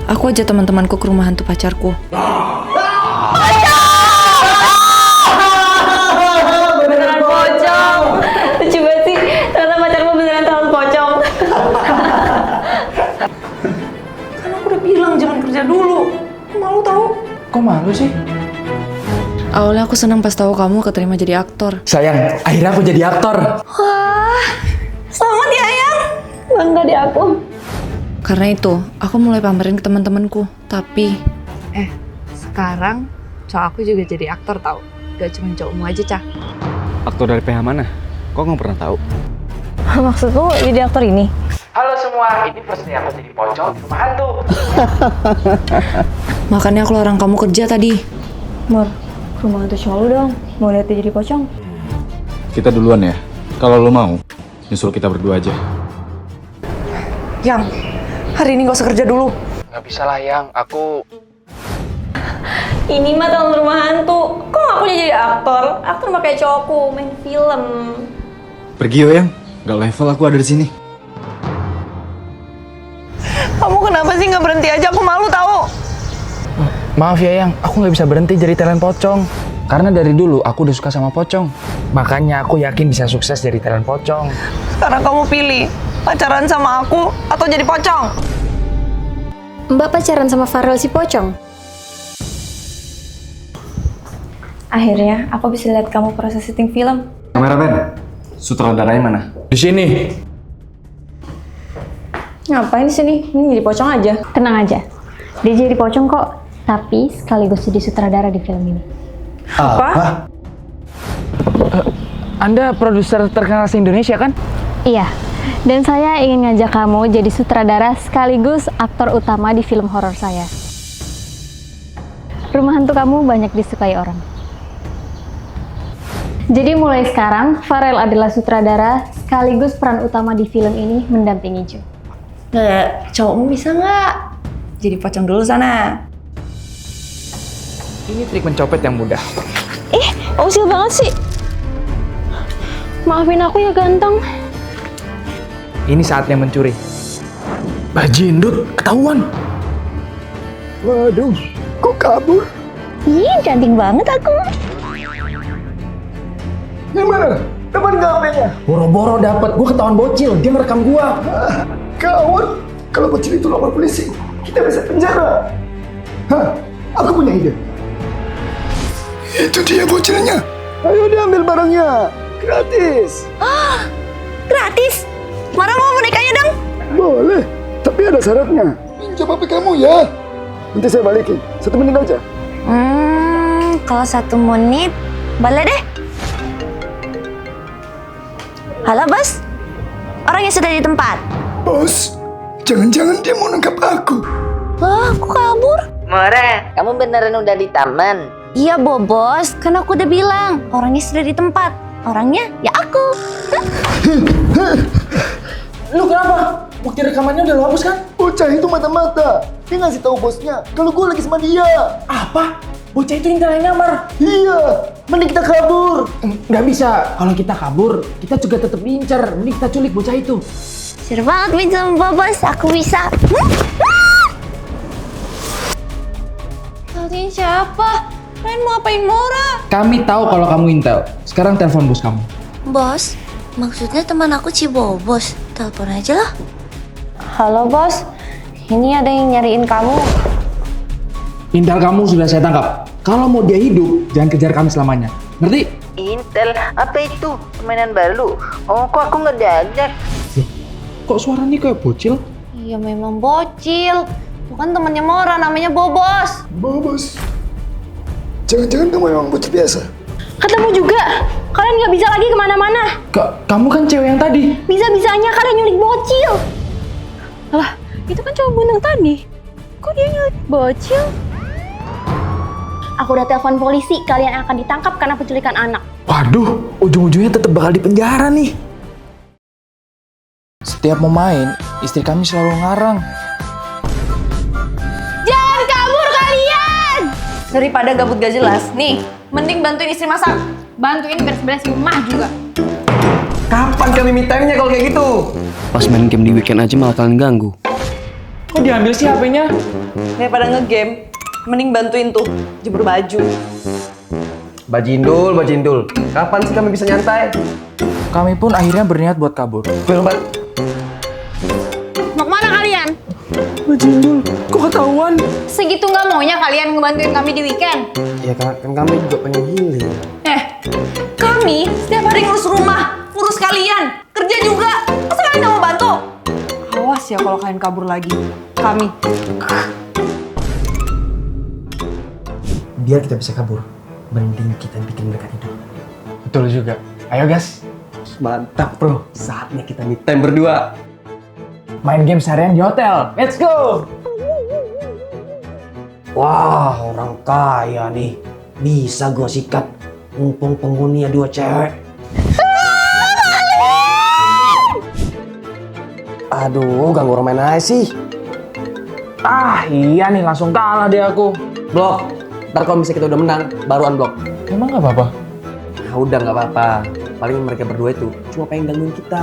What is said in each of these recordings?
Aku ajak teman-temanku ke rumah hantu pacarku. Beneran pocong. Lucu banget sih. Ternyata pacarmu beneran tahun pocong. Kan aku udah bilang jangan kerja dulu. Malu tahu. Kok malu sih? Awalnya aku senang pas tahu kamu keterima jadi aktor. Sayang, akhirnya aku jadi aktor. Wah, selamat ya Ayang. Bangga di aku. Karena itu, aku mulai pamerin ke teman-temanku. Tapi, sekarang cowok aku juga jadi aktor tahu. Gak cuma cowokmu aja, Cah. Aktor dari PH mana? Kok nggak pernah tahu? Maksudku jadi aktor ini? Halo semua, ini pasti aku jadi pocong di rumah hantu. Makanya aku larang kamu kerja tadi. Mor, ke rumah hantu cowok lu dong. Mau lihat dia jadi pocong. Kita duluan ya. Kalau lo mau, nyusul kita berdua aja. Yang, hari ini gak usah kerja dulu. Nggak bisa lah, Yang. Aku... Ini mah tahun rumah hantu. Kok gak punya jadi aktor? Aktor mah kayak cowokku, main film. Pergi yo, Yang. Gak level aku ada di sini. Kamu kenapa sih gak berhenti aja? Aku malu tahu. Maaf ya, Yang. Aku nggak bisa berhenti jadi talent pocong. Karena dari dulu aku udah suka sama pocong. Makanya aku yakin bisa sukses jadi talent pocong. Sekarang kamu pilih, pacaran sama aku atau jadi pocong? Mbak pacaran sama Farel si pocong? Akhirnya aku bisa lihat kamu proses syuting film. Kameramen, sutradaranya mana? Di sini. Ngapain di sini? Ini jadi pocong aja. Tenang aja, dia jadi pocong kok. Tapi sekaligus jadi sutradara di film ini. Apa? Anda produser terkenal se-Indonesia kan? Iya, dan saya ingin ngajak kamu jadi sutradara sekaligus aktor utama di film horor saya. Rumah hantu kamu banyak disukai orang. Jadi mulai sekarang, Farel adalah sutradara sekaligus peran utama di film ini mendampingi Jo. Cowokmu bisa nggak? Jadi pocong dulu sana. Ini trik mencopet yang mudah. Usil banget sih. Maafin aku ya ganteng. Ini saatnya mencuri. Bajindut, ketahuan. Waduh, kok kabur? Ih, cantik banget aku. Gimana? Teman gak HP-nya? Boro-boro dapet, gua ketahuan bocil, dia ngerekam gua. Kawan, kalau bocil itu lapor polisi, kita bisa penjara. Hah, aku punya ide. Itu dia bocilnya. Ayo diambil barangnya, gratis. Gratis? Mana mau bonekanya dong? Boleh, tapi ada syaratnya. Pinjam HP kamu ya. Nanti saya balikin, 1 menit aja. Kalau 1 menit, boleh deh. Halo bos, orangnya sudah di tempat. Bos, jangan-jangan dia mau nangkap aku. Wah, aku kabur. More, kamu beneran udah di taman? Iya bos, kan aku udah bilang orangnya sudah di tempat. Orangnya ya aku. Lu kenapa? Bukti rekamannya udah lu hapus kan? Bocah itu mata-mata. Dia ngasih tahu bosnya kalau gue lagi sama dia. Apa? Bocah itu yang nyamar. Iya, mending kita kabur. Nggak bisa. Kalau kita kabur, kita juga tetap diincar. Mending kita culik bocah itu. Seru banget main sama bos, aku bisa. Kalian siapa? Kalian mau apain Mora? Kami tahu kalau kamu intel. Sekarang telepon bos kamu. Bos, maksudnya teman aku Cibobos. Telepon aja lah. Halo bos, ini ada yang nyariin kamu. Intel kamu sudah saya tangkap. Kalau mau dia hidup, jangan kejar kami selamanya. Ngerti? Intel, apa itu? Permainan baru? Oh, kok aku nggak diajak? Kok suaranya kayak bocil? Iya memang bocil. Bukan temannya Mora, namanya Bobos. Bos, jangan-jangan kamu memang bocil biasa. Ketemu juga. Kalian nggak bisa lagi kemana-mana. Kamu kan cewek yang tadi. Bisa-bisanya kalian nyulik bocil. Lah, itu kan cowok buntung tadi. Kok dia nyulik bocil? Aku udah telepon polisi. Kalian akan ditangkap karena penculikan anak. Waduh, ujung-ujungnya tetap bakal di penjara nih. Setiap mau main, istri kami selalu ngarang. Jangan kabur kalian! Daripada gabut gak jelas, nih, mending bantuin istri masak. Bantuin beres-beres rumah juga. Kapan kami me time-nya kalau kayak gitu? Pas main game di weekend aja malah kalian ganggu. Kok diambil sih HP-nya? Daripada ngegame, mending bantuin tuh jemur baju. Bajindul. Kapan sih kami bisa nyantai? Kami pun akhirnya berniat buat kabur. Berobat. Mau kemana kalian? Bajindul, kok ketahuan? Segitu nggak maunya kalian ngebantuin kami di weekend? Ya kan kami juga pengen healing. Kami setiap hari ngurus rumah, ngurus kalian, kerja juga. Masa kalian nggak mau bantu? Awas ya kalau kalian kabur lagi. Kami. Biar kita bisa kabur, mending kita bikin mereka tidur. Betul juga. Ayo gas, Mantap bro, saatnya kita me time berdua. main game seharian di hotel. Let's go! Wah, orang kaya nih. Bisa gue sikat. Mumpung penghuninya 2 cewek. Aduh, ganggu orang main aja sih. Iya nih, langsung kalah deh aku. Blok. Ntar kalau misalnya kita udah menang, baru unblock. Emang gak apa-apa? Nah, udah nggak apa-apa. Paling mereka berdua itu cuma pengen gangguin kita.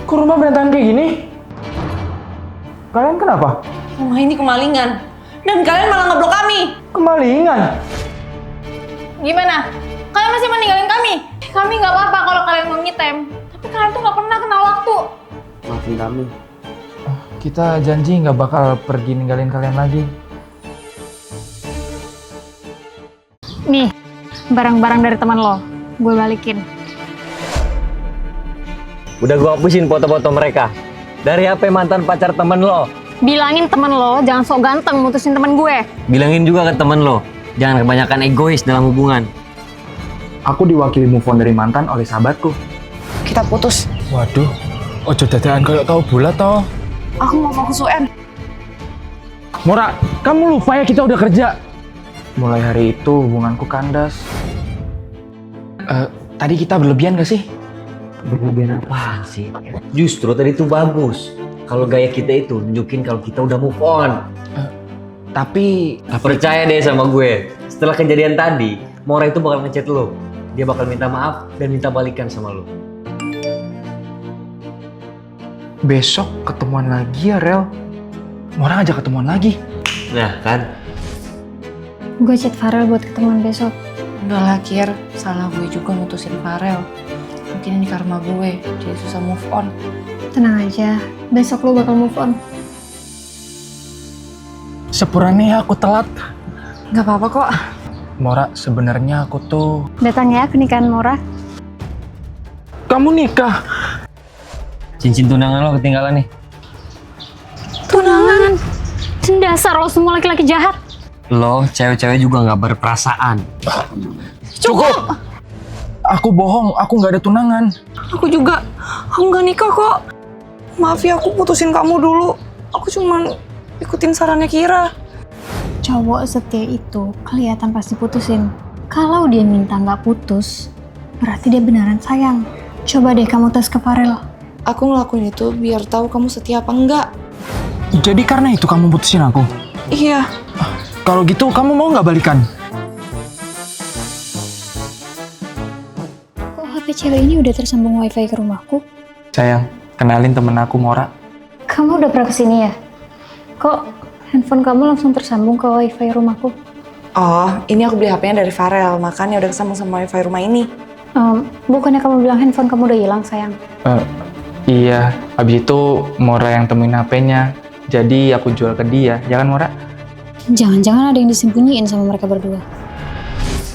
Kok rumah berantakan kayak gini? Kalian kenapa? Rumah ini kemalingan. Dan kalian malah ngeblok kami. Kemalingan? Gimana? Kalian masih meninggalin kami? Kami nggak apa-apa kalau kalian mau nge-time. Tapi kalian tuh nggak pernah kenal waktu. Maafin kami. Kita janji nggak bakal pergi ninggalin kalian lagi. Nih, barang-barang dari teman lo. Gue balikin. Udah gua hapusin foto-foto mereka. Dari HP mantan pacar temen lo. Bilangin temen lo jangan sok ganteng mutusin temen gue. Bilangin juga ke temen lo. Jangan kebanyakan egois dalam hubungan. Aku diwakili move on dari mantan oleh sahabatku. Kita putus. Waduh, ojo dadaan kayak kau bulat toh. Aku mau fokus UN. Mora, kamu lupa ya kita udah kerja. Mulai hari itu hubunganku kandas. Tadi kita berlebihan gak sih? Berlebihan apaan sih? Justru tadi itu bagus. Kalau gaya kita itu nunjukin kalau kita udah move on. Tapi Percaya deh sama gue. Setelah kejadian tadi, Mora itu bakal ngechat lo. Dia bakal minta maaf dan minta balikan sama lo. besok ketemuan lagi ya, Rel. Mora ngajak ketemuan lagi. Nah kan? Gue chat Farel buat ketemuan besok. Enggak lah, Kir. Salah gue juga mutusin Farel. Mungkin ini karma gue, jadi susah move on. Tenang aja, besok lo bakal move on. Sepurane ya aku telat. Nggak apa-apa kok. Mora, sebenarnya aku tuh... Datang ya ke nikahan Mora. Kamu nikah? Cincin tunangan lo ketinggalan nih. Tunangan? Dasar lo semua laki-laki jahat. Lo cewek-cewek juga nggak berperasaan. Cukup! Aku bohong, aku nggak ada tunangan. Aku juga. Aku nggak nikah kok. Maaf ya, aku putusin kamu dulu. Aku cuman ikutin sarannya Kira. Cowok setia itu kelihatan pasti putusin. Kalau dia minta nggak putus, berarti dia beneran sayang. Coba deh kamu tes ke Farel. Aku ngelakuin itu biar tahu kamu setia apa enggak. Jadi karena itu kamu putusin aku? Iya. Kalau gitu kamu mau nggak balikan? Kok HP cewek ini udah tersambung wifi ke rumahku? Sayang, kenalin temen aku, Mora. Kamu udah pernah kesini ya? Kok handphone kamu langsung tersambung ke wifi rumahku? Oh, ini aku beli HP-nya dari Farel, makanya udah kesambung sama wifi rumah ini. Bukannya kamu bilang handphone kamu udah hilang, sayang? Iya, abis itu Mora yang temuin HP-nya. Jadi aku jual ke dia, ya kan Mora? Jangan-jangan ada yang disembunyiin sama mereka berdua.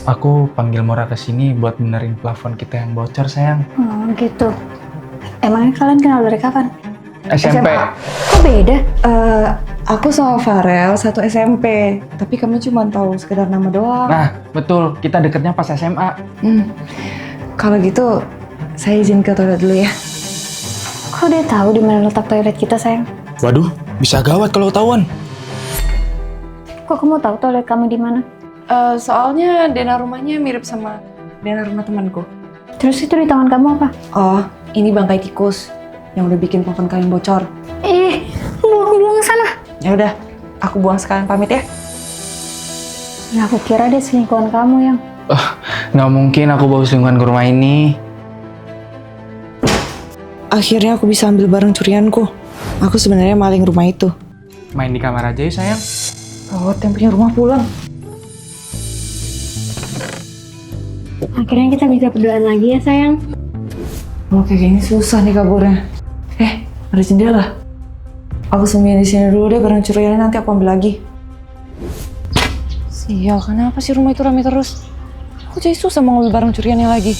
Aku panggil Mora ke sini buat benerin plafon kita yang bocor, sayang. Oh, gitu. Emangnya kalian kenal dari kapan? SMP. Kok beda? Aku sama Farel satu SMP, tapi kamu cuma tahu sekedar nama doang. Nah, betul. Kita deketnya pas SMA. Kalau gitu, saya izin ke toilet dulu ya. Kok dia tahu di mana letak toilet kita, sayang? Waduh, bisa gawat kalau ketahuan. Kok kamu tahu toilet kamu di mana? Soalnya denah rumahnya mirip sama denah rumah temanku. Terus itu di tangan kamu apa? Oh, ini bangkai tikus yang udah bikin plafon kalian bocor. Buang sana. Ya udah, aku buang sekalian pamit ya. Nah, aku kira dia selingkuhan kamu yang. Nggak mungkin aku bawa selingkuhan ke rumah ini. Akhirnya aku bisa ambil barang curianku. Aku sebenarnya maling rumah itu. Main di kamar aja ya sayang. Gawat yang punya rumah pulang. Akhirnya kita bisa berduaan lagi ya sayang. Mau kayak gini susah nih kaburnya. Ada jendela. Aku sembunyi di sini dulu deh, barang curiannya nanti aku ambil lagi. Sial, kenapa sih rumah itu ramai terus? Aku jadi susah mau ngambil barang curiannya lagi.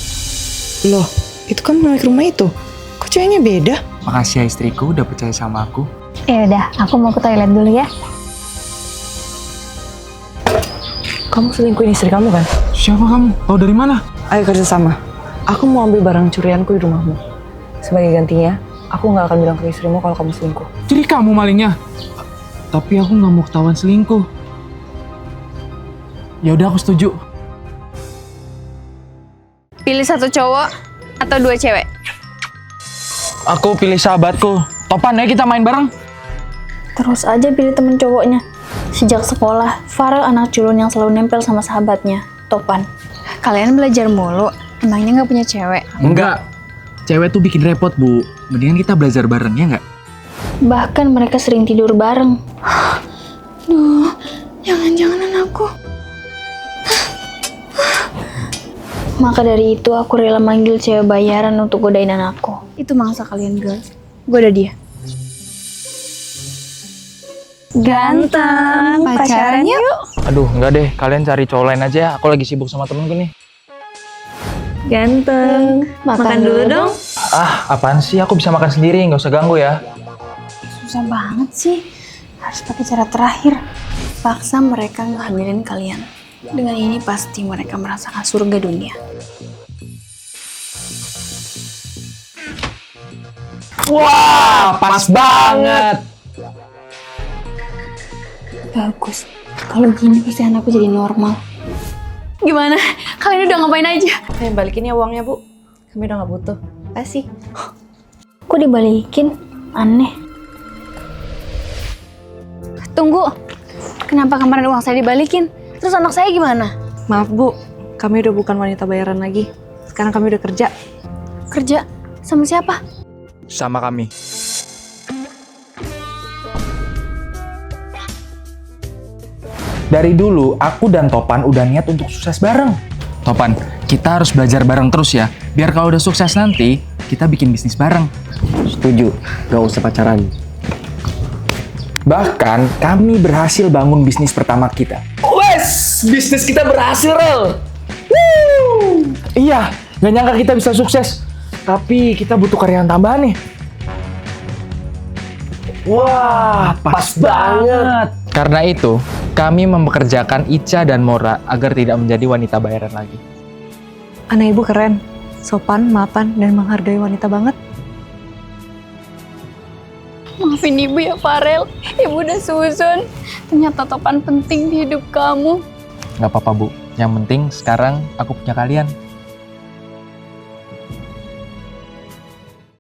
Loh, itu kan milik rumah itu. Kok ceweknya beda? Makasih ya istriku udah percaya sama aku. Ya udah, aku mau ke toilet dulu ya. Kamu selingkuhin istri kamu kan? Siapa kamu? Tahu dari mana? Ayo kerja sama. Aku mau ambil barang curianku di rumahmu. Sebagai gantinya, aku nggak akan bilang ke istrimu kalau kamu selingkuh. Jadi kamu malingnya? Tapi aku nggak mau ketahuan selingkuh. Ya udah aku setuju. Pilih satu cowok atau 2 cewek? Aku pilih sahabatku. Topan ya kita main bareng. Terus aja pilih temen cowoknya. Sejak sekolah, Farel anak culun yang selalu nempel sama sahabatnya, Topan. Kalian belajar mulu, emangnya nggak punya cewek? Enggak. Cewek tuh bikin repot, Bu. Mendingan kita belajar bareng ya nggak? Bahkan mereka sering tidur bareng. Duh, jangan-jangan anakku. Maka dari itu aku rela manggil cewek bayaran untuk godain anakku. Itu mangsa kalian girls. Goda dia. Ganteng, pacaran yuk. Aduh, enggak deh. Kalian cari cowok lain aja ya. Aku lagi sibuk sama temenku nih. Ganteng, makan dulu dong. Ah, apaan sih? Aku bisa makan sendiri. Nggak usah ganggu ya. Susah banget sih. Harus pakai cara terakhir. Paksa mereka ngehamilin kalian. Dengan ini pasti mereka merasakan surga dunia. Wah, pas banget. Bagus. Kalau gini pasti anakku jadi normal. Gimana? Kalian udah ngapain aja? Ayo balikin ya uangnya, Bu. Kami udah nggak butuh. Kasih. Kok dibalikin? Aneh. Tunggu. Kenapa kemarin uang saya dibalikin? Terus anak saya gimana? Maaf, Bu. Kami udah bukan wanita bayaran lagi. Sekarang kami udah kerja. Kerja? Sama siapa? Sama kami. Dari dulu, aku dan Topan udah niat untuk sukses bareng. Topan, kita harus belajar bareng terus ya. Biar kalau udah sukses nanti, kita bikin bisnis bareng. Setuju, gak usah pacaran. Bahkan, kami berhasil bangun bisnis pertama kita. Wes, bisnis kita berhasil, Rel. Woo! Iya, gak nyangka kita bisa sukses. Tapi kita butuh karyawan tambahan nih. Wah, pas banget. Karena itu, kami mempekerjakan Ica dan Mora agar tidak menjadi wanita bayaran lagi. Anak ibu keren. Sopan, mapan, dan menghargai wanita banget. Maafin ibu ya Farel. Ibu udah suzon. Ternyata Topan penting di hidup kamu. Gak apa-apa, Bu. Yang penting sekarang aku punya kalian.